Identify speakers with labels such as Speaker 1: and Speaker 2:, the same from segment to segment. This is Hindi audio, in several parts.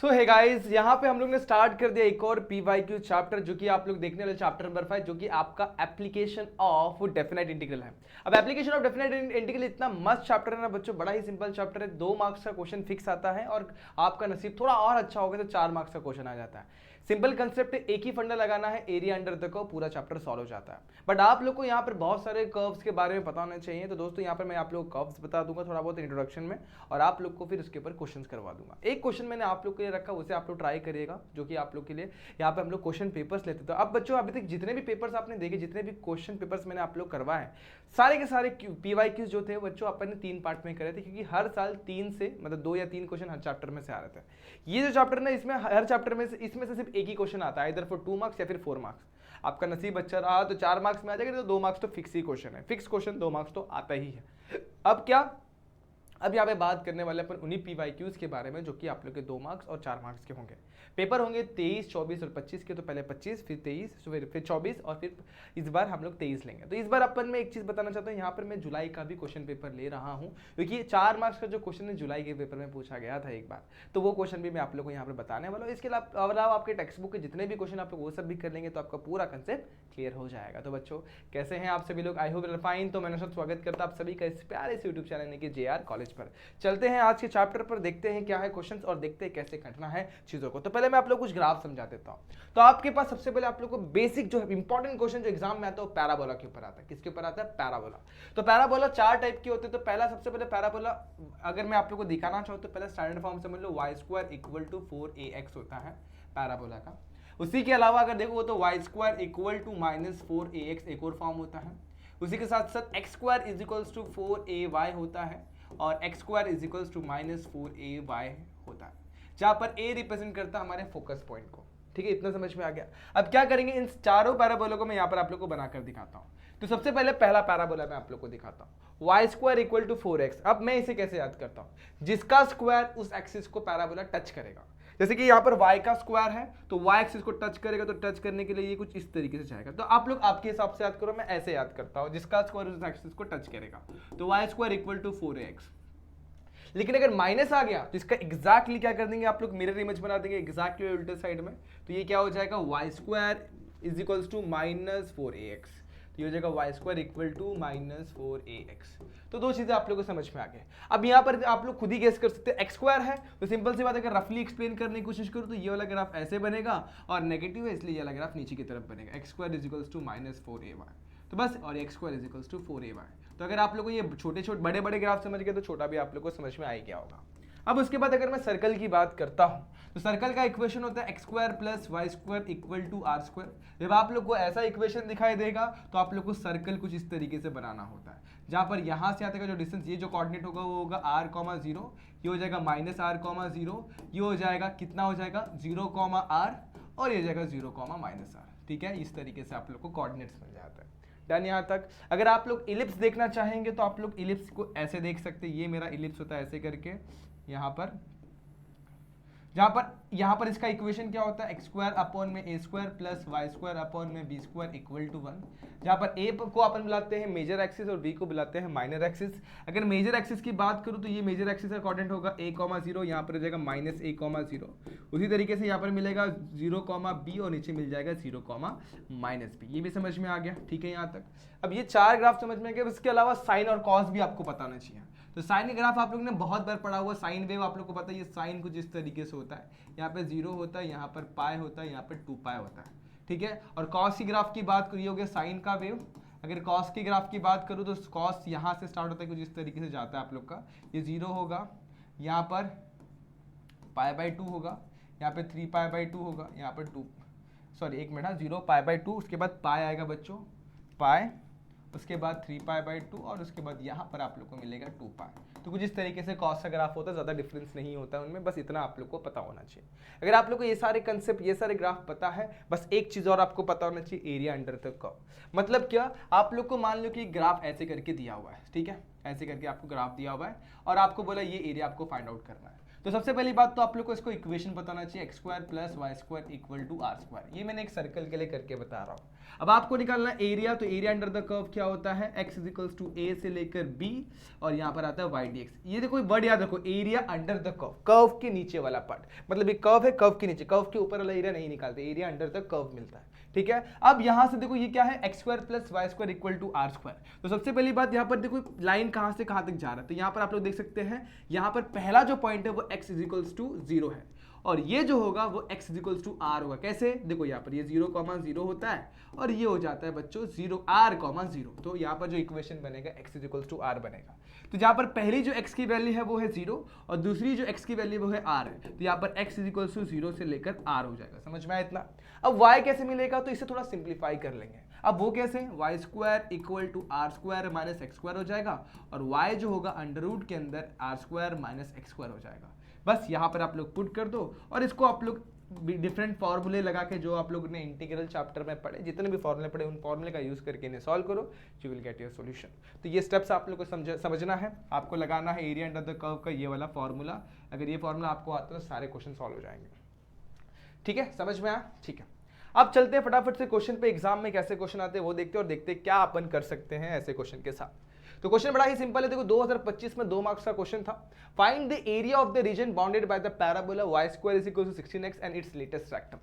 Speaker 1: सो है गाइस, यहाँ पे हम लोग ने स्टार्ट कर दिया एक और पीवाईक्यू चैप्टर, जो कि आप लोग देखने वाले चैप्टर नंबर 5, जो कि आपका एप्लीकेशन ऑफ डेफिनेट इंटीग्रल है। अब एप्लीकेशन ऑफ डेफिनेट इंटीग्रल इतना मस्त चैप्टर है ना बच्चों, बड़ा ही सिंपल चैप्टर है। 2 मार्क्स का क्वेश्चन फिक्स आता है और आपका नसीब थोड़ा और अच्छा होगा तो 4 मार्क्स का क्वेश्चन आ जाता है। सिंपल कंसेप्ट, एक ही फंडा लगाना है, एरिया अंडर तक को पूरा चैप्टर सॉल्व हो जाता है। बट आप लोग को यहाँ पर बहुत सारे कर्व्स के बारे में पता होना चाहिए, तो दोस्तों यहाँ पर मैं आप लोग को कर्व्स बता दूंगा थोड़ा बहुत इंट्रोडक्शन में, और आप लोग को फिर उसके ऊपर क्वेश्चंस करवा दूंगा। एक क्वेश्चन मैंने आप लोग के लिए रखा, उसे आप लोग ट्राई करिएगा, जो कि आप लोग के लिए यहाँ पे हम लोग क्वेश्चन पेपर्स लेते थे। अब बच्चों अभी तक जितने भी पेपर्स आपने देखे, जितने भी क्वेश्चन पेपर्स मैंने आप लोग करवाए, सारे के सारे पीवाईक्यूज जो थे बच्चों अपन ने 3 पार्ट में करे थे, क्योंकि हर साल 3 से मतलब 2 या 3 क्वेश्चन हर चैप्टर में से आ रहे थे। ये जो चैप्टर ना, इसमें हर चैप्टर में से इसमें से सिर्फ एक ही क्वेश्चन आता है, इधर फॉर 2 मार्क्स या फिर 4 मार्क्स। आपका नसीब अच्छा रहा तो 4 मार्क्स में आ जाएगा, तो 2 मार्क्स तो फिक्स ही क्वेश्चन है, फिक्स क्वेश्चन 2 मार्क्स तो आता ही है। अब क्या, अब यहाँ पे बात करने वाले अपन उन्हीं पीवाईक्यूज के बारे में, जो कि आप लोग के 2 मार्क्स और 4 मार्क्स के होंगे। पेपर होंगे 23, 24 और 25 के, तो पहले 25, फिर 23, फिर 24 और फिर इस बार हम लोग 23 लेंगे। तो इस बार अपन में एक चीज बताना चाहता हूँ, यहाँ पर मैं जुलाई का भी क्वेश्चन पेपर ले रहा हूँ, क्योंकि 4 मार्क्स का जो क्वेश्चन है जुलाई के पेपर में पूछा गया था एक बार, तो वो क्वेश्चन भी मैं आप लोग को यहाँ पर बताने वाला हूँ। इसके अलावा आपके टेक्स्ट बुक के जितने भी क्वेश्चन आप लोग वो सब भी कर लेंगे, तो आपका पूरा कंसेप्ट क्लियर हो जाएगा। तो बच्चों कैसे हैं आप सभी लोग, आई होप फाइन। तो मैंने सब स्वागत करता आप सभी का इस प्यारे से यूट्यूब चैनल के JR कॉलेज पर। चलते हैं आज के चैप्टर पर, देखते हैं क्या है क्वेश्चंस और देखते हैं कैसे करना है चीजों को। तो पहले मैं आप लोग कुछ ग्राफ समझा देता हूं। तो आपके पास सबसे पहले आप लोग को बेसिक जो इंपॉर्टेंट क्वेश्चन जो एग्जाम में आता है वो पैराबोला के ऊपर आता है। किसके ऊपर आता है? पैराबोला। तो पैराबोला 4 टाइप के होते हैं। तो पहला सबसे पहले पैराबोला अगर मैं आप लोग को दिखाना चाहूँ तो पहले स्टैंडर्ड फॉर्म समझ लो, y² = 4ax होता है पैराबोला का। उसी के अलावा अगर देखो तो y² = -4ax एक और फॉर्म होता है। उसी के साथ साथ x² = 4ay होता है, और x² = -4ay होता है, जहां पर a रिप्रेजेंट करता है हमारे फोकस पॉइंट को। ठीक है, इतना समझ में आ गया। अब क्या करेंगे, इन चारों पैराबोला को मैं यहाँ पर आप लोग को बनाकर दिखाता हूँ। तो सबसे पहले पहला पैराबोला मैं आप लोग को दिखाता हूँ, y² = 4x। अब मैं इसे कैसे याद करता हूँ, जिसका स्क्वायर उस एक्सिस को पैराबोला टच करेगा। जैसे कि यहाँ पर y का स्क्वायर है, तो y एक्सिस को टच करेगा, तो टच करने के लिए ये कुछ इस तरीके से जाएगा। तो आप लोग आपके हिसाब से याद करो, मैं ऐसे याद करता हूँ, जिसका स्क्वायर उस एक्सिस को टच करेगा, तो y² = 4ax। लेकिन अगर माइनस आ गया तो इसका एग्जैक्टली क्या कर देंगे आप लोग, मिरर इमेज बना देंगे एग्जैक्टली उल्टे साइड में। तो ये क्या हो जाएगा, y² = -4ax। तो ये हो जाएगा y² = -4ax। तो 2 चीजें आप लोगों को समझ में आ गए। अब यहाँ पर आप लोग खुद ही गेस कर सकते हैं, x² है तो सिंपल सी बात है, अगर रफली एक्सप्लेन करने की कोशिश करूँ तो ये वाला ग्राफ ऐसे बनेगा, और नेगेटिव है इसलिए ये वाला ग्राफ नीचे की तरफ बनेगा, x² = -4ay। तो बस, और x² = 4ay। तो अगर आप लोगों को ये छोटे छोटे बड़े बड़े ग्राफ समझ गए तो छोटा भी आप लोग को समझ में आ ही गया होगा। अब उसके बाद अगर मैं सर्कल की बात करता हूं, तो सर्कल का इक्वेशन होता है x² + y² = r²। जब आप लोग को ऐसा इक्वेशन दिखाई देगा तो आप लोग को सर्कल कुछ इस तरीके से बनाना होता है, जहां पर यहां से आते का जो डिस्टेंस, ये जो कोऑर्डिनेट होगा वो होगा r,0, ये हो जाएगा -r,0, ये हो जाएगा कितना हो जाएगा 0,r, और ये जाएगा 0,-r। ठीक है, इस तरीके से आप लोग को कोऑर्डिनेट्स मिल जाता है। डन यहाँ तक। अगर आप लोग इलिप्स देखना चाहेंगे तो आप लोग इलिप्स को ऐसे देख सकते हैं, ये मेरा इलिप्स होता है ऐसे करके यहाँ पर, यहाँ पर इसका इक्वेशन क्या होता है, x² / a² + y² / b² = 1, जहाँ पर a को अपन बुलाते हैं मेजर एक्सिस और b को बुलाते हैं माइनर एक्सिस। अगर मेजर एक्सिस की बात करूँ तो ये मेजर एक्सिस का कोऑर्डिनेट होगा a,0, यहाँ पर हो जाएगा -a,0। उसी तरीके से यहाँ पर मिलेगा 0,b, और नीचे मिल जाएगा 0,-b। ये भी समझ में आ गया। ठीक है यहाँ तक। अब ये 4 ग्राफ समझ में आ गया। इसके अलावा साइन और कॉस भी आपको पता होना चाहिए। तो साइन का ग्राफ आप लोग ने बहुत बार पढ़ा हुआ, साइन वेव आप लोग को पता है, ये साइन कुछ इस तरीके से होता है, यहाँ पे 0 होता है, यहाँ पर पाई होता है, यहाँ पर 2π होता है। ठीक है, और कॉस की ग्राफ की बात करिए हो गया साइन का वेव। अगर कॉस की ग्राफ की बात करूँ तो कॉस यहाँ से स्टार्ट होता है, कुछ इस तरीके से जाता है आप लोग का, ये 0 होगा, यहाँ पर π/2 होगा, यहाँ पे 3π/2 होगा, यहाँ पर 0π/2, उसके बाद पाई आएगा बच्चों, पाई, उसके बाद 3π/2, और उसके बाद यहाँ पर आप लोग को मिलेगा 2π। तो कुछ इस तरीके से कॉस का ग्राफ होता है, ज़्यादा डिफरेंस नहीं होता है उनमें, बस इतना आप लोग को पता होना चाहिए। अगर आप लोग को ये सारे कंसेप्ट, ये सारे ग्राफ पता है, बस एक चीज़ और आपको पता होना चाहिए, एरिया अंडर द कर्व। मतलब क्या, आप लोग को मान लो कि ग्राफ ऐसे करके दिया हुआ है, ठीक है, ऐसे करके आपको ग्राफ दिया हुआ है, और आपको बोला ये एरिया आपको फाइंड आउट करना है। तो सबसे पहली बात तो आप लोग को इसको इक्वेशन बताना चाहिए, X square plus Y square equal to R square. ये मैंने एक सर्कल के लिए करके बता रहा हूँ। अब आपको निकालना एरिया, तो एरिया अंडर द कर्व क्या होता है, x is equals to a से लेकर b, और यहाँ पर आता है y dx। ये देखो वर्ड याद रखो, area under the curve, curve के नीचे वाला पार्ट, मतलब ये कर्व है, कर्व के नीचे, कर्व के ऊपर वाला एरिया नहीं निकालते, एरिया अंडर द कर्व मिलता है, ठीक है। अब यहां से देखो ये क्या है, X square plus Y square equal to R square. तो सबसे पहली बात यहाँ पर देखो लाइन कहां से कहां तक जा रहा है, तो यहाँ पर आप लोग देख सकते हैं, यहाँ पर पहला जो पॉइंट है वो x इज इक्वल्स टू 0 है, और ये जो होगा वो x is equals to r होगा। कैसे, देखो यहाँ पर ये 0,0 होता है और ये हो जाता है बच्चों 0 r,0। तो यहाँ पर जो इक्वेशन बनेगा x is equals to r बनेगा। तो यहाँ पर पहली जो x की वैल्यू है वो है 0 और दूसरी जो x की वैल्यू वो है r है, तो यहाँ पर x इज इक्वल्स टू 0 से लेकर r हो जाएगा। समझ में आया इतना। अब y कैसे मिलेगा, तो इसे थोड़ा सिंप्लीफाई कर लेंगे। अब वो कैसे, Y square equal to R square minus X square हो जाएगा, और y जो होगा अंडर रूट के अंदर R square minus X square हो जाएगा। बस यहाँ पर आप लोग पुट कर दो, और इसको आप लोग डिफरेंट फॉर्मूले लगा के, जो आप लोग ने इंटीग्रल चैप्टर में पढ़े, जितने भी फॉर्मूले पढ़े उन फॉर्मूले का यूज करके इन्हें सॉल्व करो, you will get your solution. तो ये स्टेप्स आप लोग को समझना है, आपको लगाना है एरिया अंडर द कर्व का ये वाला फॉर्मूला। अगर ये फॉर्मूला आपको आता है तो सारे क्वेश्चन सॉल्व हो जाएंगे। ठीक है, समझ में आया, ठीक है। अब चलते हैं फटाफट से क्वेश्चन पे, एग्जाम में कैसे क्वेश्चन आते हैं वो देखते हैं, और देखते हैं क्या अपन कर सकते हैं ऐसे क्वेश्चन के साथ। तो क्वेश्चन बड़ा ही सिंपल है, देखो 2025 में 2 मार्क्स का क्वेश्चन था। Find the area of the region bounded by the parabola y square is equal to 16x and its latus rectum.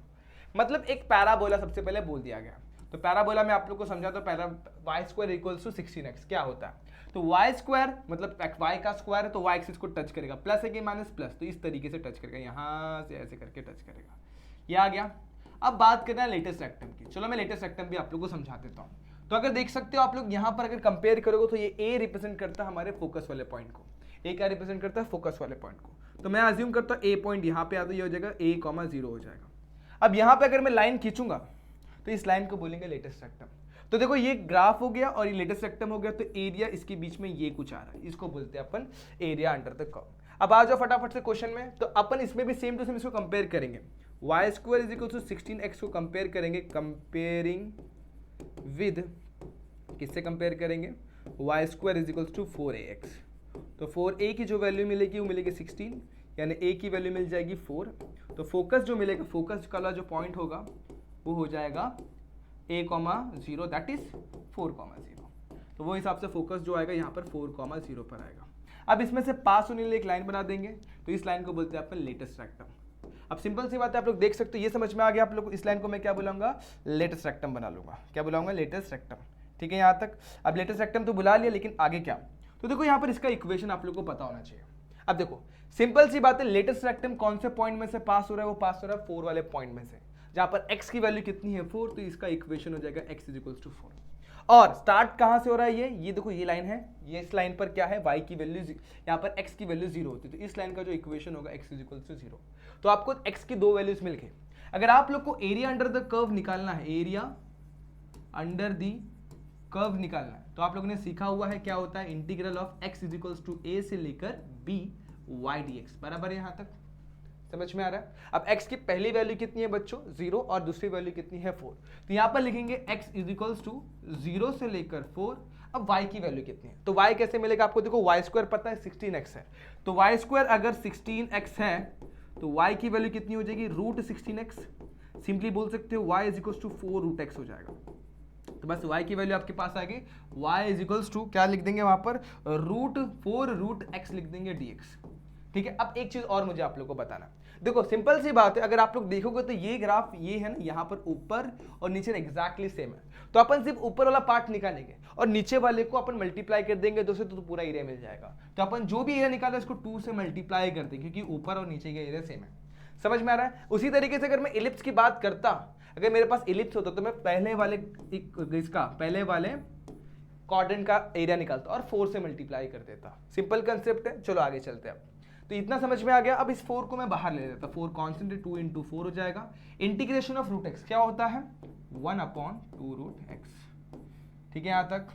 Speaker 1: मतलब एक पैराबोला सबसे पहले बोल दिया गया, तो पैराबोला में आप लोग को समझा, तो पहला y square equals to 16x क्या होता है, तो y स्क्वायर मतलब y का स्क्वायर है, तो y एक्सिस को टच करेगा, प्लस है कि माइनस प्लस, तो इस तरीके से टच करेगा, यहाँ से ऐसे करके टच करेगा, ये आ गया। अब बात करना है लेटेस्ट रेक्टम की, चलो मैं लेटेस्ट रेक्टम भी आप लोग को समझा देता हूँ। तो अगर देख सकते हो आप लोग यहाँ पर अगर कंपेयर करोगे, तो ये A रिप्रेजेंट करता है हमारे फोकस वाले पॉइंट को, A क्या रिप्रेजेंट करता है, फोकस वाले पॉइंट को। तो मैं अज्यूम करता हूँ A पॉइंट यहाँ पे आता है, ये हो जाएगा A,0 हो जाएगा। अब यहाँ पे अगर मैं लाइन खींचूंगा, तो इस लाइन को बोलेंगे लेटेस्ट रेक्टम। तो देखो ये ग्राफ हो गया और ये लेटेस्ट रेक्टम हो गया, तो एरिया इसके बीच में ये कुछ आ रहा है, इसको बोलते हैं अपन एरिया अंडर द कर्व। अब आ जाओ फटाफट से क्वेश्चन में, तो अपन इसमें भी सेम टू सेम इसको कंपेयर करेंगे, Y square is equal to 16x को कंपेयर करेंगे, कंपेयरिंग विद, किससे कंपेयर करेंगे, Y square is equal to 4ax। तो 4a की जो वैल्यू मिलेगी वो मिलेगी 16, यानी a की वैल्यू मिल जाएगी 4। तो फोकस जो मिलेगा, फोकस वाला जो पॉइंट होगा वो हो जाएगा A,0 दैट इज 4,0। तो वो हिसाब से फोकस जो आएगा यहाँ पर 4,0 पर आएगा। अब इसमें से पास होने के लिए एक लाइन बना देंगे, तो इस लाइन को बोलते हैं अपन लेटेस्ट रेक्टम। अब सिंपल सी बात है, आप लोग देख सकते हो, ये समझ में आ गया आप लोग को। इस लाइन को मैं क्या बुलाऊंगा, लेटेस्ट रेक्टम बना लूंगा, क्या बुलाऊंगा, लेटेस्ट रेक्टम। ठीक है यहाँ तक। अब लेटेस्ट रेक्टम तो बुला लिया, लेकिन आगे क्या, तो देखो यहाँ पर इसका इक्वेशन आप लोग को पता होना चाहिए। अब देखो सिंपल सी बात है, लेटेस्ट रेक्टम कौन से पॉइंट में से पास हो रहा है, वो पास हो रहा है 4 वाले पॉइंट में से, जहां पर x की वैल्यू कितनी है 4, तो इसका इक्वेशन हो जाएगा x इज इक्वल्स टू 4। और स्टार्ट कहां से हो रहा है, ये देखो ये लाइन है, ये इस लाइन पर क्या है, y की वैल्यू, यहाँ पर x की वैल्यू 0 होती है, तो इस लाइन का जो इक्वेशन होगा x इज इक्वल्स टू 0। तो आपको x की 2 वैल्यूज मिल गई। अगर आप लोग को एरिया अंडर द कर्व निकालना है, एरिया अंडर द कर्व निकालना है, तो आप लोगों ने सीखा हुआ है क्या होता है, integral of x is equals to a से लेकर b y dx। बराबर है यहाँ तक, समझ में आ रहा है। अब x की पहली वैल्यू कितनी है बच्चों, 0, और दूसरी वैल्यू कितनी है 4। तो यहाँ पर लिखेंगे x इज इक्वल्स टू 0 से लेकर 4। अब y की वैल्यू कितनी है, तो y कैसे मिलेगा आपको, देखो y स्क्वायर पता है 16x है, तो y स्क्वायर अगर 16x है तो y की वैल्यू कितनी हो जाएगी, रूट 16x। सिंपली बोल सकते हो y is equals to 4 root x हो जाएगा। तो बस y की वैल्यू आपके पास आ गई, y इज इक्वल्स टू क्या लिख देंगे वहां पर, रूट 4 रूट x लिख देंगे dx। ठीक है। अब एक चीज और मुझे आप लोग को बताना, देखो सिंपल सी बात है, अगर आप लोग देखोगे तो ये ग्राफ ये है ना, यहाँ पर ऊपर और नीचे एग्जैक्टली सेम है, तो अपन सिर्फ ऊपर वाला पार्ट निकालेंगे और नीचे वाले को अपन मल्टीप्लाई कर देंगे 2 से, तो पूरा एरिया मिल जाएगा। तो अपन जो भी एरिया निकाला इसको 2 से मल्टीप्लाई कर देंगे, क्योंकि ऊपर और नीचे का एरिया सेम है। समझ में आ रहा है। उसी तरीके से अगर मैं इलिप्स की बात करता, अगर मेरे पास इलिप्स होता तो मैं पहले वाले क्वाड्रेंट का एरिया निकालता और 4 से मल्टीप्लाई कर देता। सिंपल कंसेप्ट है। चलो आगे चलते हैं। अब तो इतना समझ में आ गया। अब इस 4 को मैं बाहर ले लेता, 4 कॉन्स्टेंट 2 इंटू 4 हो जाएगा। इंटीग्रेशन ऑफ रूट एक्स क्या होता है, 1/2 रूट एक्स। ठीक है, यहां तक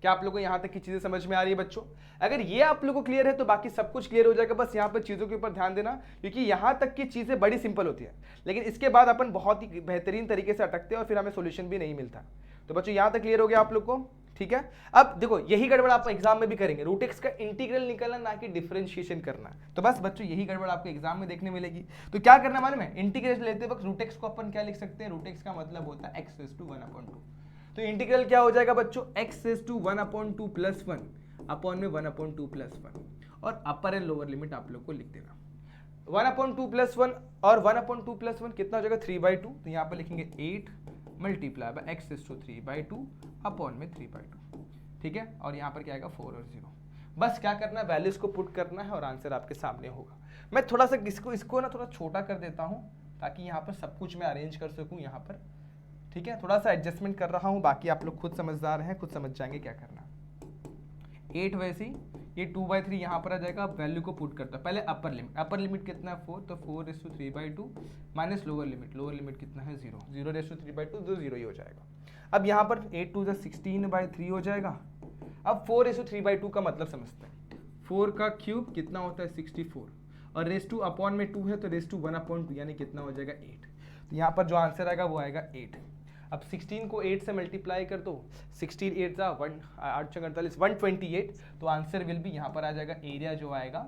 Speaker 1: क्या आप लोगों को यहां तक की चीजें समझ में आ रही है बच्चों? अगर ये आप लोगों को क्लियर है तो बाकी सब कुछ क्लियर हो जाएगा। बस यहाँ पर चीजों के ऊपर ध्यान देना, क्योंकि यहाँ तक की चीजें बड़ी सिंपल होती है, लेकिन इसके बाद अपन बहुत ही बेहतरीन तरीके से अटकते हैं और फिर हमें सोल्यूशन भी नहीं मिलता। तो बच्चों यहाँ तक क्लियर हो गया आप लोग को? ठीक है। अब देखो यही गड़बड़ आप एग्जाम में भी करेंगे, रूट एक्स का इंटीग्रल निकालना ना कि डिफरेंशिएशन करना। तो बस बच्चों यही गड़बड़ आपको एग्जाम में देखने मिलेगी। तो क्या करना मालूम है, इंटीग्रेशन लेते वक्त रूट एक्स को अपन क्या लिख सकते हैं, रूट एक्स का मतलब होता है एक्स रेज़ टू 1/2। तो इंटीग्रल क्या हो जाएगा बच्चों, X raise to 1/2 plus 1 upon में 1/2 प्लस 1, और अपर एंड लोअर लिमिट आप लोग को लिख देना। 1/2 प्लस 1 और 1/2 प्लस 1 कितना हो जाएगा 3/2। तो यहाँ पर लिखेंगे 8 multiply by X raise to 3/2 upon में 3/2, ठीक है। और यहाँ पर क्या आएगा 4 और 0। बस क्या करना है, वैल्यूज को पुट करना है और आंसर आपके सामने होगा। मैं थोड़ा सा इसको ना थोड़ा छोटा कर देता हूँ ताकि यहाँ पर सब कुछ मैं अरेंज कर सकूँ यहाँ पर, ठीक है। थोड़ा सा एडजस्टमेंट कर रहा हूँ, बाकी आप लोग खुद समझदार हैं, खुद समझ जाएंगे क्या करना। 8 वैसे ही ये 2/3 यहाँ पर आ जाएगा। अब वैल्यू को पुट करता है, पहले अपर लिमिट कितना है 4, तो 4/3/2 माइनस लोअर लिमिट कितना है 0, 0/3/2 तो 0 ही हो जाएगा। अब यहाँ पर 8 2 16/3 हो जाएगा। अब 4/3/2 का मतलब समझते हैं, 4 का क्यूब कितना होता है 64, और रेस टू अपॉन में 2 है तो रेस टू 1/2 यानी कितना हो जाएगा 8। तो यहाँ पर जो आंसर आएगा वो आएगा 8। अब 16 को 8 से मल्टीप्लाई कर दो, 16 8 जा 8 128, तो आंसर विल भी यहाँ पर आ जाएगा, एरिया जो आएगा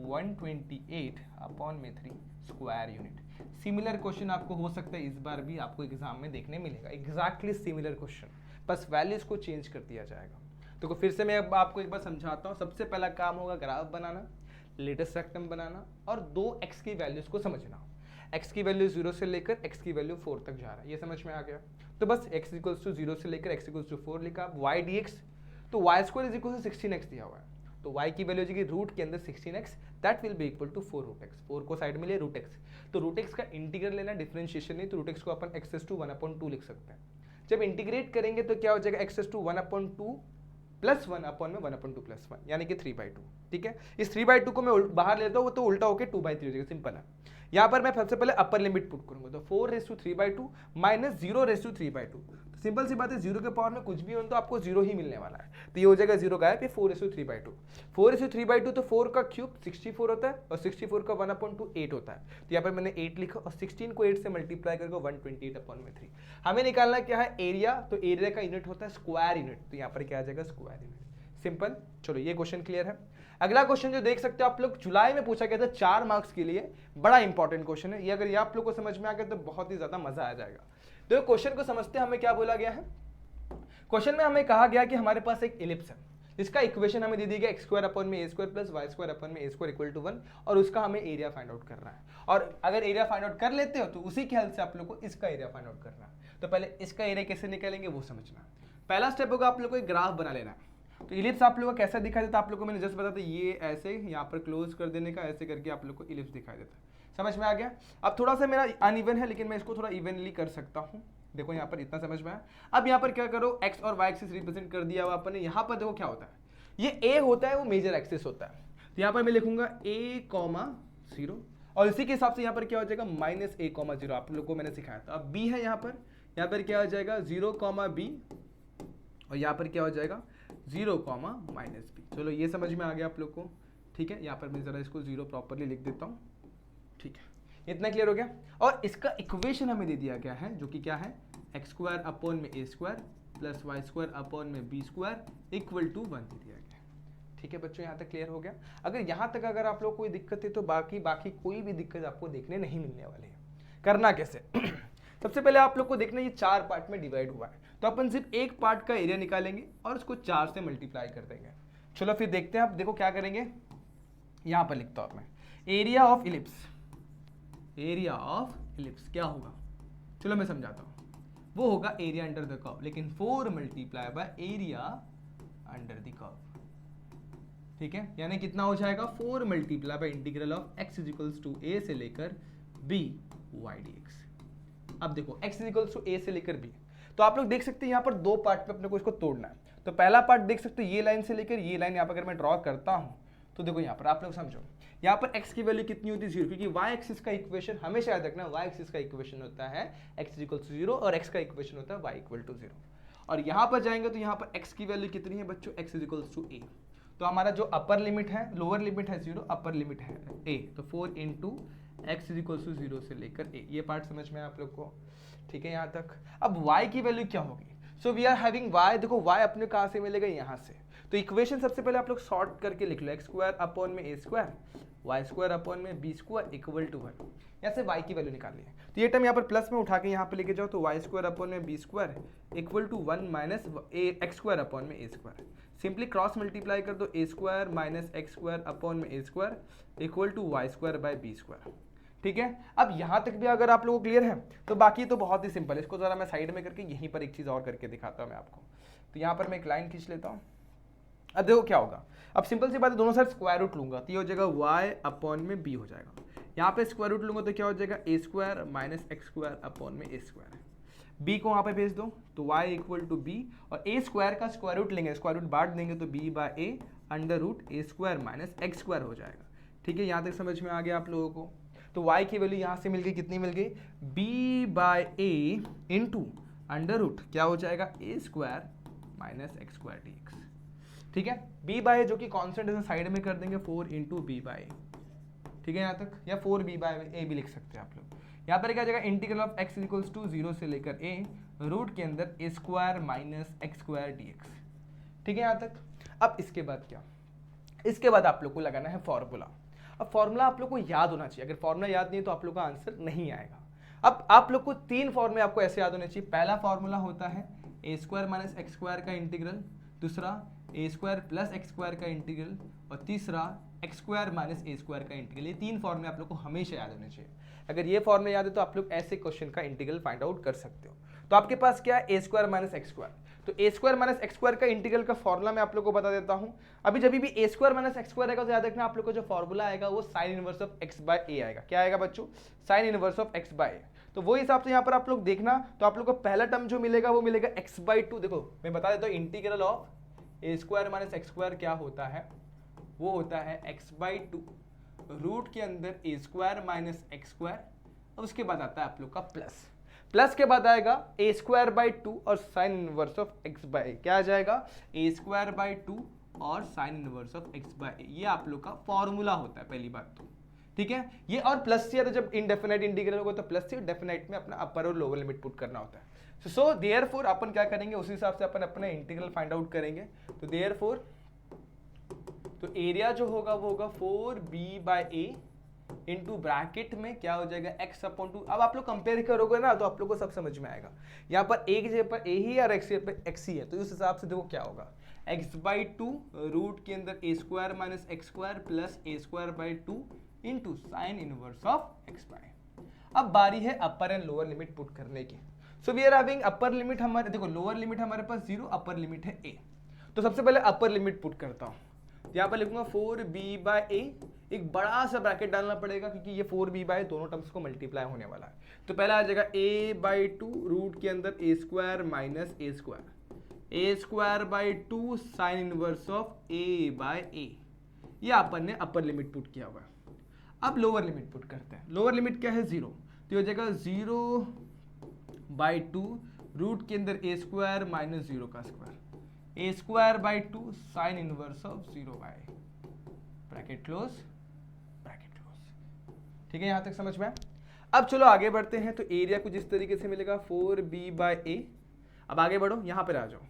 Speaker 1: 128 अपॉन में 3 स्क्वायर यूनिट। सिमिलर क्वेश्चन आपको हो सकता है इस बार भी आपको एग्जाम में देखने मिलेगा, एग्जैक्टली सिमिलर क्वेश्चन, बस वैल्यूज को चेंज कर दिया जाएगा। तो फिर से मैं आपको एक बार समझाता हूँ। सबसे पहला काम होगा ग्राफ बनाना, लेटेस्ट रेक्टम बनाना और 2x की वैल्यूज को समझना। x की वैल्यू 0 से लेकर x की वैल्यू 4 तक जा रहा है, ये समझ में आ गया। तो बस x इक्वल्स टू 0 से लेकर x इक्वल्स टू 4 लिखा। y dx, तो y square is equal to 16x दिया हुआ है, तो y की वैल्यू जाएगी रूट के अंदर 16x, that will be equal to 4 root X. 4 को साइड में ले रूट एक्स, तो रूट एक्स का इंटीग्रल लेना, डिफरेंशिएशन नहीं, तो रूट एक्स को अपन x रेज़ टू 1/2 लिख सकते हैं। जब इंटीग्रेट करेंगे तो क्या हो जाएगा x raise to 1/2 plus 1 upon में 1/2 प्लस 1 यानी कि 3/2, ठीक है। इस 3/2 को मैं बाहर लेता हूँ तो उल्टा होकर 2/3 हो जाएगा, सिंपल है। यहाँ पर मैं सबसे पहले अपर लिमिट पुट करूंगा, तो 4/3/2 माइनस 0/3/2, तो सिंपल सी बात है 0 के पावर में कुछ भी हो तो आपको 0 ही मिलने वाला है, तो ये हो जाएगा 0 गायब, ये 4/3/2। 4/3/2 तो 4 का क्यूब 64 होता है और 64 का 1/2 8 होता है, तो यहाँ पर मैंने 8 लिखा और 16 को 8 से मल्टीप्लाई करके 128 अपॉन में 3। हमें निकालना क्या है एरिया, तो एरिया का यूनिट होता है स्क्वायर यूनिट, तो यहाँ पर क्या आ जाएगा स्क्वायर यूनिट, सिंपल। चलो ये क्वेश्चन क्लियर है। अगला क्वेश्चन जो देख सकते हो आप लोग, जुलाई में पूछा गया था 4 मार्क्स के लिए, बड़ा इंपॉर्टेंट क्वेश्चन है ये। अगर ये आप लोग को समझ में आ गया तो बहुत ही ज्यादा मजा आ जाएगा। तो क्वेश्चन को समझते हमें क्या बोला गया है। क्वेश्चन में हमें कहा गया कि हमारे पास एक इलिप्स है जिसका इक्वेशन हमें दे दी गया x² अपॉन में a² प्लस y² अपॉन में a² इक्वल टू 1, और उसका हमें एरिया फाइंड आउट करना है। और अगर एरिया फाइंड आउट कर लेते हो तो उसी के हेल्प से आप लोग को इसका एरिया फाइंड आउट करना है। तो पहले इसका एरिया कैसे निकालेंगे वो समझना। पहला स्टेप होगा आप लोग को एक ग्राफ बना लेना है। तो इलिप्स आप लोगों को कैसा दिखाई देता है, आप लोगों को मैंने जस्ट बताया था, ये ऐसे यहाँ पर क्लोज कर देने का, ऐसे करके आप लोग को इलिप्स दिखाई देता है। समझ में आ गया। अब थोड़ा सा मेरा अनइवन है लेकिन मैं इसको थोड़ा इवनली कर सकता हूँ। देखो यहाँ पर इतना समझ में आया। अब यहाँ पर क्या करो, एक्स और वाई एक्सिस रिप्रेजेंट कर दिया हुआ अपन ने। यहाँ पर देखो क्या होता है, ये ए होता है वो मेजर एक्सिस होता है, तो यहाँ पर मैं लिखूंगा a,0 और इसी के हिसाब से यहाँ पर क्या हो जाएगा -a,0 आप लोग को मैंने सिखाया था। अब b है यहाँ पर क्या हो जाएगा 0,b और यहाँ पर क्या हो जाएगा 0,-b। चलो ये समझ में आ गया आप लोग को, ठीक है। यहाँ पर मैं जरा इसको 0 प्रॉपरली लिख देता हूँ, ठीक है। इतना क्लियर हो गया। और इसका इक्वेशन हमें दे दिया गया है जो कि क्या है x² अपॉन में a² प्लस y² अपॉन में b² इक्वल टू 1 दे दिया गया, ठीक है बच्चों। यहाँ तक क्लियर हो गया। अगर यहाँ तक अगर आप लोग कोई दिक्कत है तो बाकी कोई भी दिक्कत आपको देखने नहीं मिलने वाली है। करना कैसे सबसे पहले आप लोग को देखना ये 4 पार्ट में डिवाइड हुआ है, तो अपन सिर्फ एक पार्ट का एरिया निकालेंगे और उसको 4 से मल्टीप्लाई कर देंगे। चलो फिर देखते हैं। आप देखो क्या करेंगे, यहाँ पर लिखता हूँ मैं area of ellipse. Area of ellipse क्या होगा, चलो मैं समझाता हूँ। वो होगा एरिया अंडर द कर्व, लेकिन 4 multiply by area under the curve, ठीक है। यानी कितना हो जाएगा 4 multiply by integral of x equals to a से लेकर b y dx। अब देखो x इक्वल्स टू a से लेकर b, तो आप लोग देख सकते हैं यहाँ पर 2 पार्ट में अपने को इसको तोड़ना है। तो पहला पार्ट देख सकते हो ये लाइन से लेकर ये लाइन, यहाँ पर अगर मैं ड्रॉ करता हूँ तो देखो यहाँ पर आप लोग समझो, यहाँ पर x की वैल्यू कितनी होती है 0, क्योंकि y एक्सिस का इक्वेशन हमेशा याद रखना, y एक्सिस का इक्वेशन होता है x इक्वल टू 0 और x का इक्वेशन होता है y इक्वल टू 0। और यहाँ पर जाएंगे तो यहाँ पर x की वैल्यू कितनी है बच्चों, x इक्वल टू a। तो हमारा जो अपर लिमिट है, लोअर लिमिट है 0, अपर लिमिट है a, तो 4 इंटू x इक्वल टू 0 से लेकर a। ये पार्ट समझ में आप लोग को, ठीक है यहाँ तक। अब y की वैल्यू क्या होगी, so we are having y, देखो y अपने कहाँ से मिलेगा, यहाँ से। तो इक्वेशन सबसे पहले आप लोग सॉर्ट करके लिख लो, एक्स स्क्वायर अपॉन में A square Y square upon में बी स्क्वायर इक्वल टू 1। यहाँ से y की वैल्यू निकालनी है, तो ये टर्म यहाँ पर प्लस में उठा के यहाँ पे लेके जाओ, तो वाई स्क्वायर अपॉन में B square equal to 1 minus X square upon में A square. Simply cross multiply कर दो, A square minus X square upon में A square equal to Y square by B square. ठीक है, अब यहाँ तक भी अगर आप लोगों को क्लियर है तो बाकी तो बहुत ही सिंपल है। इसको जरा मैं साइड में करके यहीं पर एक चीज़ और करके दिखाता हूँ मैं आपको। तो यहाँ पर मैं एक लाइन खींच लेता हूँ। अब देखो क्या होगा, अब सिंपल सी बात है, दोनों साइड स्क्वायर रूट लूंगा तो ये हो जाएगा y अपॉन में b हो जाएगा। यहाँ पे स्क्वायर रूट लूंगा तो क्या हो जाएगा, A square minus X square upon में ए स्क्वायर। b को वहाँ पे भेज दो तो y इक्वल टू बी, और ए स्क्वायर का स्क्वायर रूट लेंगे, स्क्वायर रूट बांट देंगे तो b by A under root A square minus X square हो जाएगा। ठीक है, यहाँ तक समझ में आ गया आप लोगों को। तो y की वैल्यू यहाँ से मिल गई, कितनी मिल गई, b by A into under root क्या हो जाएगा, A square minus X square D X. ठीक है, b बाय जो कि कांस्टेंट है साइड में कर देंगे 4 इंटू बी बाय। ठीक है यहाँ तक, या 4b बाय ए भी लिख सकते हैं आप लोग। यहाँ पर क्या जाएगा, integral of x equals to 0 से लेकर a रूट के अंदर A square minus X square D X. ठीक है यहाँ तक। अब इसके बाद क्या, इसके बाद आप लोग को लगाना है फॉर्मूला। अब फॉर्मूला आप लोग को याद होना चाहिए, अगर फॉर्मूला याद नहीं है तो आप लोग का आंसर नहीं आएगा। अब आप लोग को 3 फॉर्मूले आपको ऐसे याद होने चाहिए। पहला फॉर्मूला होता है ए स्क्वायर माइनस एक्स स्क्वायर का इंटीग्रल, दूसरा ए स्क्वायर प्लस एक्स स्क्वायर का इंटीग्रल, और तीसरा x square minus A square का इंटीग्रल। ये 3 फॉर्मूले आप लोग को हमेशा याद होने चाहिए। अगर ये फॉर्मूले याद है तो आप लोग ऐसे क्वेश्चन का इंटीग्रल फाइंड आउट कर सकते हो। तो आपके पास क्या है, ए स्क्वायर माइनस एक्स स्क्वायर। तो ए स्क्वायर माइनस एक्स स्क्वायर का इंटीग्रल का फॉर्मूला मैं आप लोग को बता देता हूं। अभी जब भी ए स्क्वायर माइनस एक्स स्क्वायर आएगा तो याद रखना आप लोग को जो फॉर्मूला आएगा वो sine inverse of X by A आएगा। क्या आएगा बच्चों, sine inverse of X by A. तो वो हिसाब से यहाँ पर आप लोग देखना, तो आप लोग को पहला टर्म जो मिलेगा वो मिलेगा एक्स बाई 2। देखो मैं बता देता हूँ, integral of A square minus X square क्या होता है, वो होता है एक्स बाई 2 रूट के अंदर A square minus X square, और उसके बाद आता है आप लोग का प्लस। प्लस के बाद आएगा ए स्क्वायर बाई 2 और sign inverse of X by. क्या आ जाएगा, ए स्क्वायर बाई 2 और sign inverse of X by. ये आप लोग का फॉर्मूला होता है पहली बात तो। ठीक है, ये और प्लस से, तो जब इनडेफिनाइट इंटीग्रल होगा तो प्लस से डेफिनाइट में अपना अपर और लोअर लिमिट पुट करना होता है। सो देयरफॉर अपन क्या करेंगे, उस हिसाब से अपन अपना इंटीग्रल फाइंड आउट करेंगे। तो देयरफॉर तो एरिया जो होगा वो होगा 4b bye A into bracket में क्या हो जाएगा, x अपॉन 2। अब आप लोग कंपेयर करोगे ना तो आप लोग को सब समझ में आएगा। यहाँ पर a की जगह पर a ही और x की जगह पर x ही है, तो उस हिसाब से देखो क्या होगा, x बाई 2 रूट के अंदर A square minus X square plus A square by 2 into sine inverse of X by. अब बारी है upper end lower limit put करने की। So we are having upper limit हमारे, देखो लोअर लिमिट हमारे पास 0, अपर लिमिट है a। तो सबसे पहले अपर लिमिट पुट करता हूँ। यहाँ पर लिखूंगा 4b बाय ए, एक बड़ा सा ब्रैकेट डालना पड़ेगा क्योंकि ये 4b बाय दोनों टर्म्स को मल्टीप्लाई होने वाला है। तो पहला आ जाएगा a बाई 2 रूट के अंदर A square minus A square by 2 sine inverse of a by A. ये अपन ने अपर लिमिट पुट किया हुआ है। अब लोअर लिमिट पुट करते हैं। लोअर लिमिट क्या है, 0। तो हो जाएगा 0 बाई 2 रूट के अंदर ए स्क्वायर माइनस 0 का square, A square by 2 sine inverse of 0 bye bracket close. ठीक है, यहां तक समझ में। अब चलो आगे बढ़ते हैं। तो एरिया कुछ इस तरीके से मिलेगा 4b बाय ए। अब आगे बढ़ो, यहां पर आ जाओ,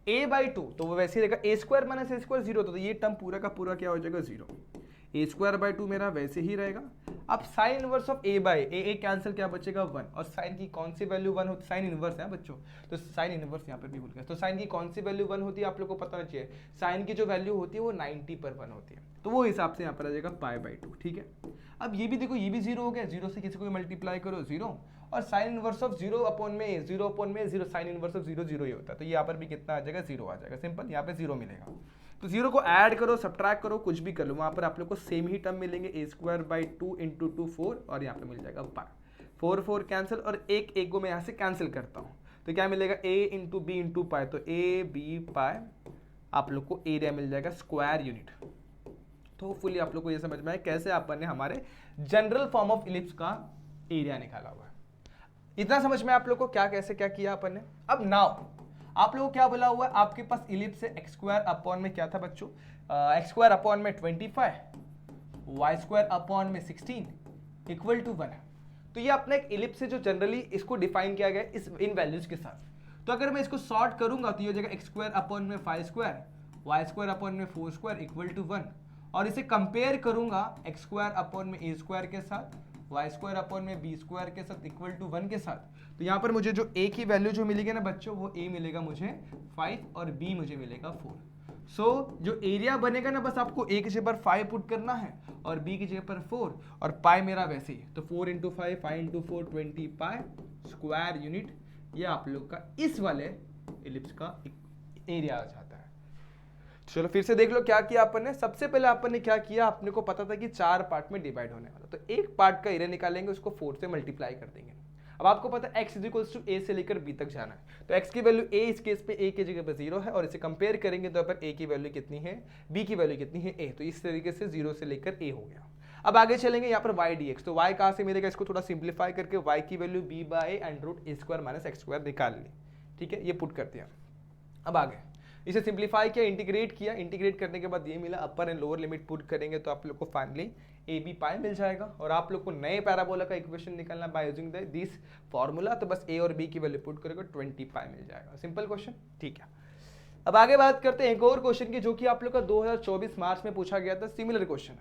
Speaker 1: a बाई 2 तो वो वैसे ही रहेगा, ए स्क्वायर माइनस ए स्क्वायर 0, तो ये टर्म पूरा का पूरा क्या हो जाएगा 0। ए स्क्वायर बाई 2 मेरा वैसे ही रहेगा। अब sign inverse of A by A cancel, क्या बचेगा 1, और साइन की कौन सी वैल्यू 1 होती है, साइन इनवर्स है बच्चों, तो साइन इनवर्स यहाँ पर भी भूल गया। तो साइन की कौन सी वैल्यू 1 होती है आप लोग को पता होना चाहिए। साइन की जो वैल्यू होती है वो 90 पर 1 होती है, तो वो हिसाब से यहाँ पर आ जाएगा पाई बाई 2। ठीक है, अब ये भी देखो, ये भी 0 हो गया, 0 से किसी को मल्टीप्लाई करो 0, और साइन इनवर्स ऑफ 0 अपॉन में 0 साइन इनवर्स ऑफ 0 0 ही होता है। तो यहाँ पर भी कितना आ जाएगा, 0 आ जाएगा। सिंपल, यहाँ पे 0 मिलेगा। तो 0 को ऐड करो, सब्ट्रैक्ट करो, कुछ भी कर लो, वहां पर आप लोग को सेम ही टर्म मिलेंगे, ए स्क्वायर बाई 2 इंटू 2 4, और यहाँ पे मिल जाएगा पाई। 4 4 कैंसिल, और एक को मैं यहाँ से कैंसिल करता हूँ, तो क्या मिलेगा, a into B into pi, तो a b पाई आप लोग को एरिया मिल जाएगा स्क्वायर यूनिट। तो होपफुली आप लोग को ये समझ में आए कैसे अपन ने हमारे जनरल फॉर्म ऑफ इलिप्स का एरिया निकाला हुआ है। इतना समझ में आप लोग को क्या कैसे क्या किया अपन ने। अब नाउ आप लोगों को क्या बोला हुआ है, आपके पास इलिप्स है एक्स स्क्वायर अपॉन में क्या था बच्चों, एक्स स्क्वायर अपॉन में 25, वाई स्क्वायर अपॉन में 16 इक्वल टू 1 है। तो ये अपना एक इलिप्स है जो जनरली इसको डिफाइन किया गया इन वैल्यूज के साथ। तो अगर मैं इसको सॉर्ट करूंगा तो ये हो जाएगा एक्स स्क्वायर अपॉन में 5 स्क्वायर, वाई स्क्वायर अपॉन में 4 स्क्वायर इक्वल टू 1, और इसे कंपेयर करूंगा एक्स स्क्वायर अपॉन में ए स्क्वायर के साथ, वाई स्क्वायर अपॉन में बी स्क्वायर के साथ इक्वल टू 1 के साथ। तो यहाँ पर मुझे जो ए की वैल्यू जो मिलेगी ना बच्चों, वो ए मिलेगा मुझे 5 और बी मुझे मिलेगा 4। सो जो एरिया बनेगा ना, बस आपको ए की जगह पर 5 पुट करना है और बी की जगह पर 4, और पाई मेरा वैसे ही, तो 4 into 5, 5 into 4, 20 pi square unit, ये आप लोग का इस वाले एलिप्स का एरिया आ जाता है। चलो फिर से देख लो क्या किया अपन ने। सबसे पहले अपन ने क्या किया, अपने को पता था कि 4 पार्ट में डिवाइड होने वाला, तो एक पार्ट का एरिया निकालेंगे, उसको 4 से मल्टीप्लाई कर देंगे। अब आपको पता है x इक्वल्स टू a से लेकर b तक जाना है, तो x की वैल्यू a इस केस पे a की जगह पर 0 है, और इसे कंपेयर करेंगे तो अपन a की वैल्यू कितनी है, b की वैल्यू कितनी है a, तो इस तरीके से 0 से लेकर a हो गया। अब आगे चलेंगे यहाँ पर y dx, तो y कहाँ से मिलेगा, इसको थोड़ा सिंप्लीफाई करके y की value b by and root a square minus X square निकाल ली, ठीक है, ये पुट कर दिया। अब आगे इसे सिंप्लीफाई किया, इंटीग्रेट किया, इंटीग्रेट करने के बाद ये मिला, अपर एंड लोअर लिमिट पुट करेंगे तो आप लोग को फाइनली ए बी पाई मिल जाएगा, और आप लोग को नए पैराबोला का इक्वेशन निकालना बाय यूजिंग दिस फॉर्मूला, तो बस ए और बी की वैल्यू पुट करेंगे 20 पाई मिल जाएगा। सिंपल क्वेश्चन, ठीक है। अब आगे बात करते हैं एक और क्वेश्चन की, जो कि आप लोग का 2024 मार्च में पूछा गया था, similar question.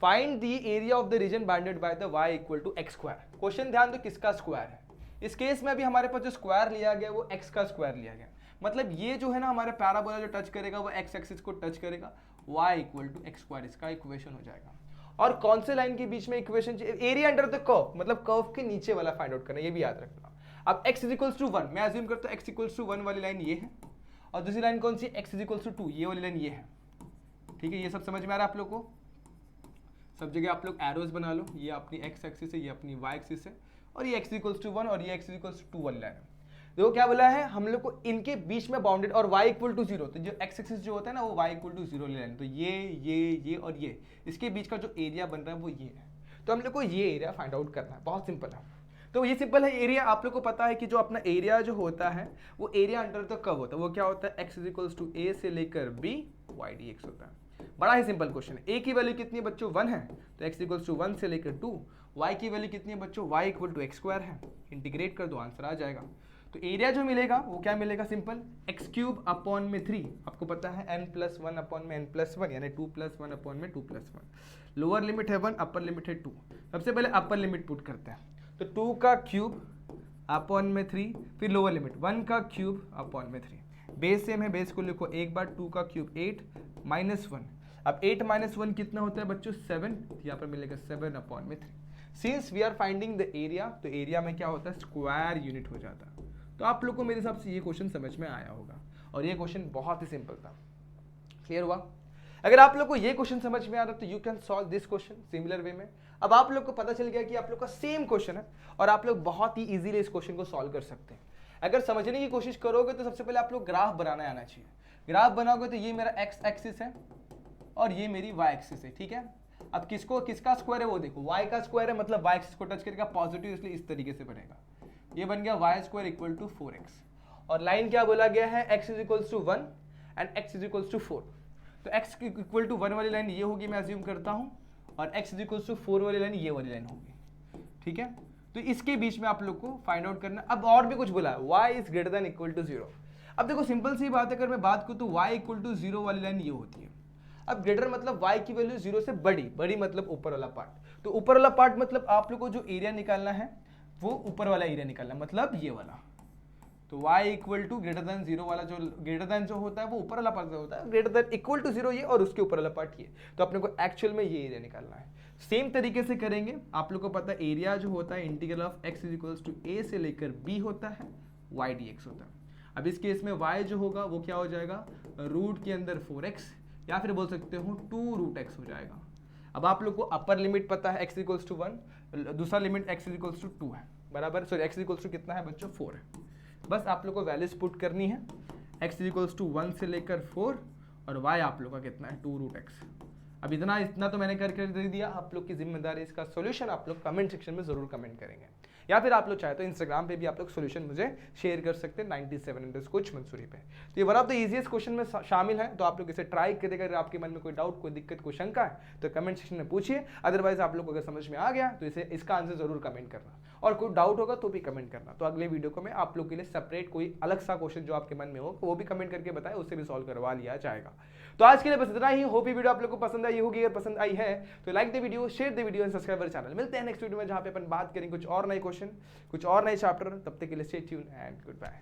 Speaker 1: Find the area of the region bounded by the y equal to X square. Question ध्यान दो किसका स्क्वायर है, इस केस में अभी हमारे पास जो स्क्वायर लिया गया वो x का स्क्वायर लिया गया, मतलब ये जो है ना हमारे पैराबोला जो टच करेगा वो x एक्सिस को टच करेगा, y equal to X square इसका इक्वेशन हो जाएगा। और कौन से लाइन के बीच में equation, area under the curve, मतलब कर्व के नीचे वाला फाइंड आउट करना, ये भी याद रखना। अब x इक्वल्स टू 1, मैं अज्यूम करता हूँ x इक्वल्स टू 1 वाली लाइन ये है, और दूसरी लाइन कौन सी, x इक्वल्स टू 2, ये वाली लाइन ये है, ठीक है। ये सब समझ में आ रहा है आप लोग को, सब जगह आप लोग एरोज बना लो, ये अपनी x एक्सिस है, ये अपनी y एक्सिस है, और ये x इक्वल्स टू 1 और ये x इक्वल्स टू 2 वाली लाइन है। देखो क्या बोला है हम लोग को, इनके बीच में बाउंडेड और y इक्वल टू 0, तो जो x एक्सिस जो होता है ना वो y इक्वल टू 0 लाइन, तो ये और ये, इसके बीच का जो एरिया बन रहा है वो ये है, तो हम लोग को ये एरिया फाइंड आउट करना है। बहुत सिंपल है, तो ये सिंपल है एरिया। आप लोग को पता है कि जो अपना एरिया जो होता है वो एरिया अंडर द कर्व होता है, वो क्या होता है, x इक्वल्स टू a से लेकर b y dx होता है। बड़ा ही सिंपल क्वेश्चन है। a की वैल्यू कितनी है बच्चों, 1 है, तो x इक्वल्स टू 1 से लेकर 2, y की वैल्यू कितनी है बच्चों, y equal to X square है, इंटीग्रेट कर दो आंसर आ जाएगा। तो एरिया जो मिलेगा वो क्या मिलेगा, सिंपल एक्स क्यूब अपॉन में 3, आपको पता है n प्लस 1 अपॉन में n प्लस 1, यानी 2 प्लस 1 अपॉन में 2 प्लस 1, लोअर लिमिट है 1, अपर लिमिट है 2। सबसे पहले अपर लिमिट पुट करते हैं, तो 2 का क्यूब अपॉन में 3, फिर लोअर लिमिट 1 का क्यूब अपॉन में 3, बेस सेम है, बेस को लिखो एक बार, 2 का क्यूब 8 माइनस 1, अब 8 माइनस 1 कितना होता है बच्चों, 7, यहाँ पर मिलेगा 7 अपॉन में 3। Since we are finding the area, तो एरिया में क्या होता है, स्क्वायर यूनिट हो जाता है। तो आप लोग को मेरे हिसाब से ये क्वेश्चन समझ में आया होगा, और ये क्वेश्चन बहुत ही सिंपल था। क्लियर हुआ? अगर आप लोग को ये क्वेश्चन समझ में आ रहा है तो you can solve this question similar way में। अब आप लोग को पता चल गया कि आप लोग का सेम क्वेश्चन है, और आप लोग बहुत ही इजीली इस क्वेश्चन को सॉल्व कर सकते हैं। अगर समझने की कोशिश करोगे तो सबसे पहले आप लोग ग्राफ बनाना आना चाहिए। ग्राफ बनाओगे तो ये मेरा एक्स एक्सिस है और ये मेरी वाई एक्सिस है, ठीक है। अब किसका स्क्वायर है वो देखो, वाई का स्क्वायर है, मतलब वाई एक्सिस को टच करेगा पॉजिटिव, इसलिए इस तरीके से बनेगा। ये बन गया Y square equal to 4x, और लाइन क्या बोला गया है, x is equals to 1 and x is equals to 4, तो x इक्वल टू 1 वाली लाइन ये होगी, मैं अज्यूम करता हूँ, और x इज इक्वल्स टू 4 वाली लाइन ये वाली लाइन होगी, ठीक है। तो इसके बीच में आप लोग को फाइंड आउट करना। अब और भी कुछ बोला है, y is greater than equal to 0। अब देखो सिंपल सी बात है, अगर मैं बात करूँ तो y इक्वल टू 0 वाली लाइन ये होती है। अब ग्रेटर मतलब y की वैल्यू 0 से बड़ी मतलब ऊपर वाला पार्ट, तो ऊपर वाला पार्ट मतलब आप लोग को जो एरिया निकालना है वो ऊपर वाला एरिया निकालना, मतलब ये वाला। तो y equal to greater than 0 वाला, जो ग्रेटर देन जो होता है वो ऊपर वाला पार्ट होता है, ग्रेटर देन इक्वल टू 0 ये, और उसके ऊपर वाला पार्ट ये। तो अपने को एक्चुअल में ये एरिया निकालना है। सेम तरीके से करेंगे, आप लोग को पता है एरिया जो होता है integral of x is equals to a से लेकर b होता है, y dx होता है। अब इस केस में y जो होगा वो क्या हो जाएगा, रूट के अंदर 4x, या फिर बोल सकते हो 2 रूट x हो जाएगा। अब आप लोग को अपर लिमिट पता है x इक्वल्स टू 1, दूसरा लिमिट x इक्वल्स टू 2 है, बराबर। सॉरी x इक्वल्स टू कितना है बच्चों, 4 है। बस आप लोग को वैल्यूज पुट करनी है, x इक्वल्स टू 1 से लेकर 4, और y आप लोग का कितना है, 2 रूट x। अब इतना तो मैंने करके दे दिया, आप लोग की जिम्मेदारी इसका सॉल्यूशन आप लोग कमेंट सेक्शन में जरूर कमेंट करेंगे। या फिर आप लोग चाहे तो इंस्टाग्राम पे भी आप लोग सोल्यूशन मुझे शेयर कर सकते हैं 97 कुछ मंसूरी पे। तो ये one of the easiest question में शामिल है, तो आप लोग इसे ट्राई करेगा। अगर आपके मन में कोई डाउट, कोई दिक्कत, कोई शंका है तो कमेंट सेक्शन में पूछिए। अदरवाइज आप लोग को अगर समझ में आ गया तो इसे इसका आंसर जरूर कमेंट करना, और कोई डाउट होगा तो भी कमेंट करना। तो अगले वीडियो को मैं आप लोग के लिए सेपरेट कोई अलग सा क्वेश्चन जो आपके मन में हो वो भी कमेंट करके बताए, उससे भी सॉल्व करवा लिया जाएगा। तो आज के लिए बस इतना ही। होप ये वीडियो आप लोग को पसंद आई होगी। अगर पसंद आई है तो like the video, share the video and subscribe channel. मिलते हैं नेक्स्ट वीडियो में जहां पे अपन बात करेंगे कुछ और नए क्वेश्चन, कुछ और नए चैप्टर। तब तक के लिए stay tune and good bye.